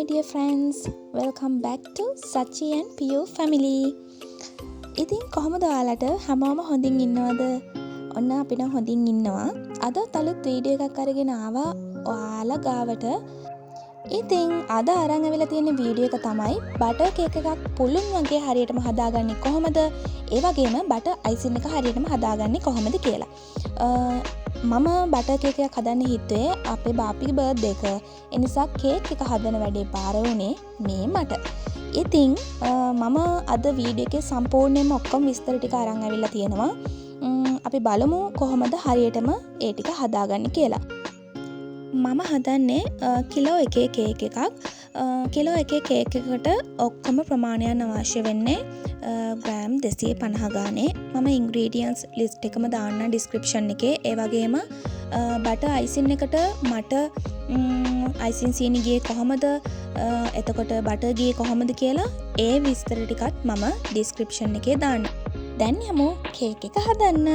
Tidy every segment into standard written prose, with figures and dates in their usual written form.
dear friends, welcome back to Sachi and Piyu family. ඉතින් කොහොමද ඔයාලට හැමෝම හොඳින් ඉන්නවද? ඔන්න අපි නම් හොඳින් ඉන්නවා. අද තලුත් වීඩියෝ එකක් අරගෙන ආවා ඔයාලා ගාවට. ඉතින් අද අරන් ඇවිල්ලා තියෙන වීඩියෝ එක තමයි බටර් කේක් එකක් පුළුන් වගේ හරියටම හදාගන්නේ කොහොමද? ඒ වගේම බටර් අයිසින් එක හරියටම හදාගන්නේ කොහොමද කියලා. මම බටර් කේක් එකක් හදන්න හිතුවේ අපේ බාපිගේ බර්ත්ඩේ එක. ඒ නිසා කේක් එක හදන වැඩේ බාර වුණේ මේ මට. ඉතින් මම අද වීඩියෝ එකේ සම්පූර්ණයෙන්ම ඔක්කොම විස්තර ටික අරන් ඇවිල්ලා තියෙනවා. අපි බලමු කොහොමද හරියටම ඒ ටික හදාගන්නේ කියලා. මම හදන්නේ කිලෝ එකේ කේක් එකක්. කිලෝ එකේ කේක් එකකට ඔක්කොම ප්‍රමාණයන් අවශ්‍ය වෙන්නේ ග්‍රෑම් 250 ගානේ. මම ඉන්ග්‍රීඩියන්ට්ස් ලිස්ට් එකම දාන්න ඩිස්ක්‍රිප්ෂන් එකේ. ඒ වගේම බටර් අයිසින් එකට මට අයිසින් සීනි ගියේ කොහමද, එතකොට බටර් ගියේ කොහමද කියලා ඒ විස්තර ටිකත් මම ඩිස්ක්‍රිප්ෂන් එකේ දාන්න. දැන් යමු කේක් එක හදන්න.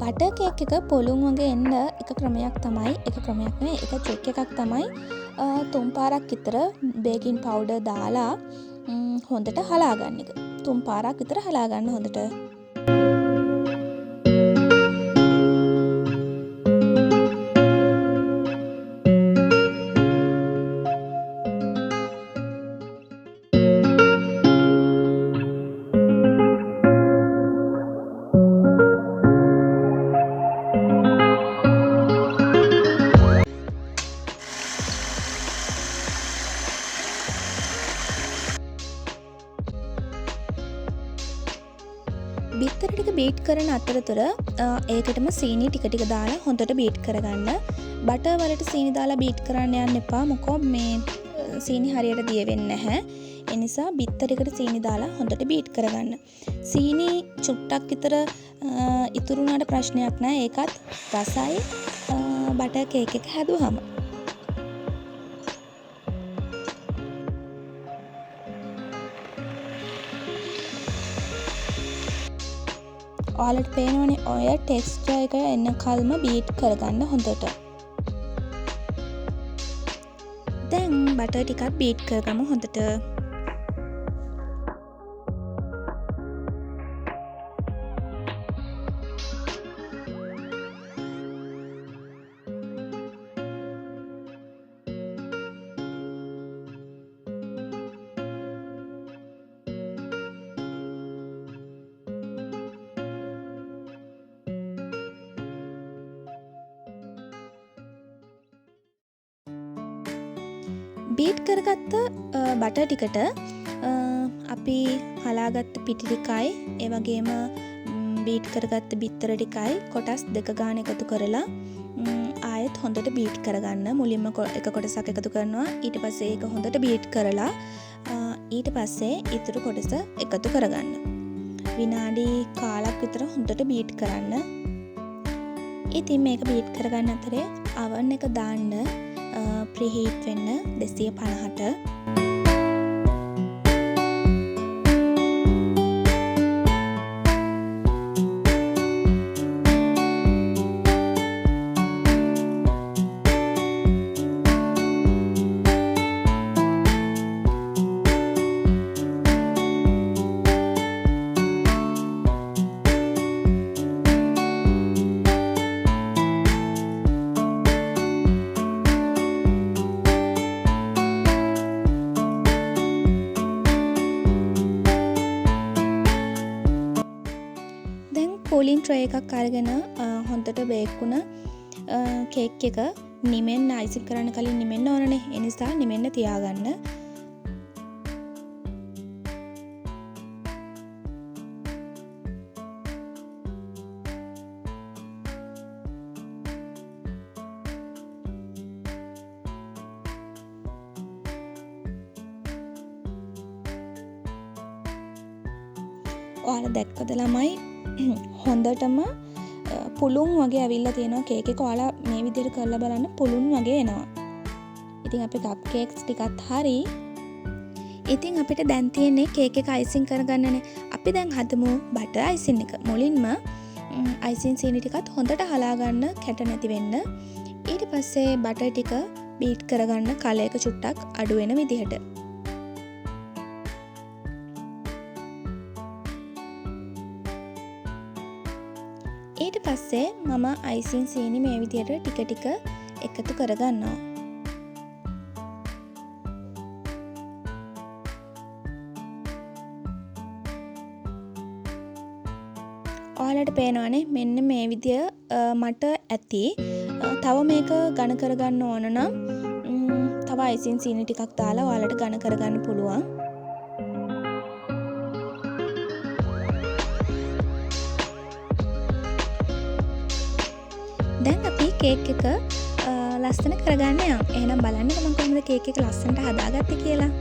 බටර් කේක් එක පොළුන් වගේ එන්න එක ක්‍රමයක් තමයි, එක ක්‍රමයක් නෙවෙයි, එක ට්‍රික් එකක් තමයි 3 පාරක් විතර බේකින් පවුඩර් දාලා හොඳට හලා ගන්න එක. 3 පාරක් විතර හලා ගන්න හොඳට. බිත්තර ටික බීට් කරන අතරතුර ඒකටම සීනි ටික ටික දාලා හොඳට බීට් කරගන්න. බටර් වලට සීනි දාලා බීට් කරන්න යන්න එපා. මොකෝ මේ සීනි හරියට දිය වෙන්නේ නැහැ. ඒ නිසා බිත්තර එකට සීනි දාලා හොඳට බීට් කරගන්න. සීනි චුට්ටක් විතර ඉතුරු වුණාට ප්‍රශ්නයක් නැහැ. ඒකත් රසයි බටර් කේක් එක හැදුවාම. ඔයාලට පේනවනේ ඔය ටෙක්ස්චර් එක එන්න කල්ම බීට් කරගන්න හොඳට. දැන් බටර් ටිකක් බීට් කරගමු හොඳට. බීට් කරගත්ත බටර් ටිකට අපි හලාගත්ත පිටි ටිකයි ඒ වගේම බීට් කරගත්ත බිත්තර ටිකයි කොටස් දෙක ගාන එකතු කරලා ආයෙත් හොඳට බීට් කරගන්න. මුලින්ම එක කොටසක් එකතු කරනවා, ඊට පස්සේ ඒක හොඳට බීට් කරලා ඊට පස්සේ ඊතුරු කොටස එකතු කරගන්න. විනාඩි කාලක් විතර හොඳට බීට් කරන්න. ඉතින් මේක බීට් කරගන්න අතරේ oven එක දාන්න ප්‍රීහීට් වෙන්න 250ට. පෝලින් ට්‍රේ එකක් අරගෙන හොඳට බේක් වුණ කේක් එක නිමෙන්න අයිසින් කරන්න කලින් නිමෙන්න ඕනනේ. ඒ නිසා නිමෙන්න තියාගන්න. ඔයාලා දැක්කද ළමයි? හොඳටම පුළුන් වගේ ඇවිල්ලා තියෙනවා කේක් එක. ඔයාලා මේ විදිහට කරලා බලන්න පුළුන් වගේ එනවා. ඉතින් අපි කප් කේක්ස් ටිකත් හරි. ඉතින් අපිට දැන් තියෙන්නේ කේක් එක අයිසින් කරගන්නනේ. අපි දැන් හදමු බටර් අයිසින් එක. මුලින්ම අයිසින් සීනි ටිකත් හොඳට හලා ගන්න, කැට නැති වෙන්න. ඊට පස්සේ බටර් ටික බීට් කරගන්න කලයක චුට්ටක් අඩු වෙන විදිහට. ඊට පස්සේ මම icing සීනි මේ විදිහට ටික ටික එකතු කරගන්නවා. ඔයාලට පේනවනේ මෙන්න මේ විදිය මට ඇති. තව මේක ඝන කරගන්න ඕන නම් තව icing සීනි ටිකක් දාලා ඔයාලට ඝන කරගන්න පුළුවන්. දැන් අපි කේක් එක ලස්සන කරගන්න යමු. එහෙනම් බලන්නකෝ මම කොහොමද කේක් එක ලස්සනට හදාගත්තේ කියලා.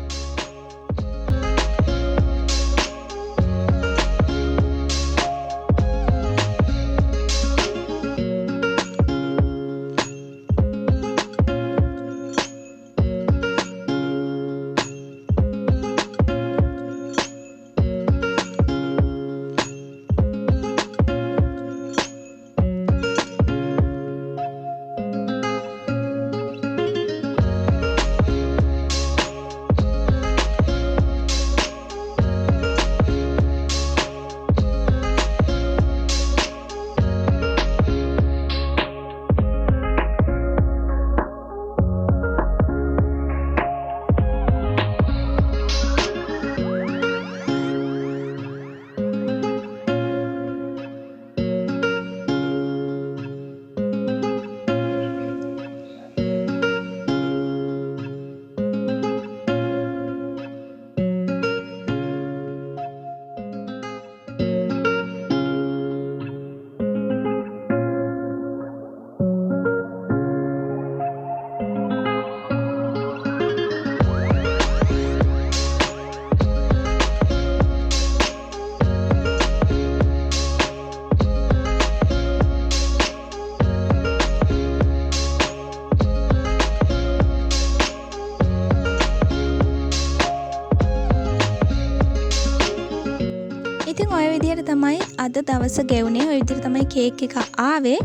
ඉතින් ඔය විදිහට තමයි අද දවස ගෙවුනේ. ඔය විදිහට තමයි කේක් එක ආවේ.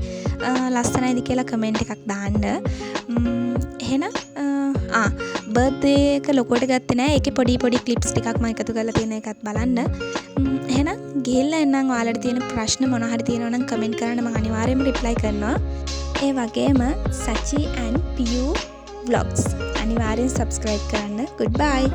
ලස්සනයිද කියලා කමෙන්ට් එකක් දාන්න. එහෙනම් බර්ත්ඩේ එක ලොකුවට ගත්තේ නෑ. ඒකේ පොඩි ක්ලිප්ස් ටිකක් මම එකතු කරලා තියෙන එකත් බලන්න. එහෙනම් ගිහිල්ලා එන්නම්. ඔයාලට තියෙන ප්‍රශ්න මොනවා හරි තියෙනවා නම් කමෙන්ට් කරන්න. මම අනිවාර්යයෙන්ම රිප්ලයි කරනවා. ඒ වගේම Sachi and Piyu vlogs අනිවාර්යෙන් subscribe කරන්න. goodbye.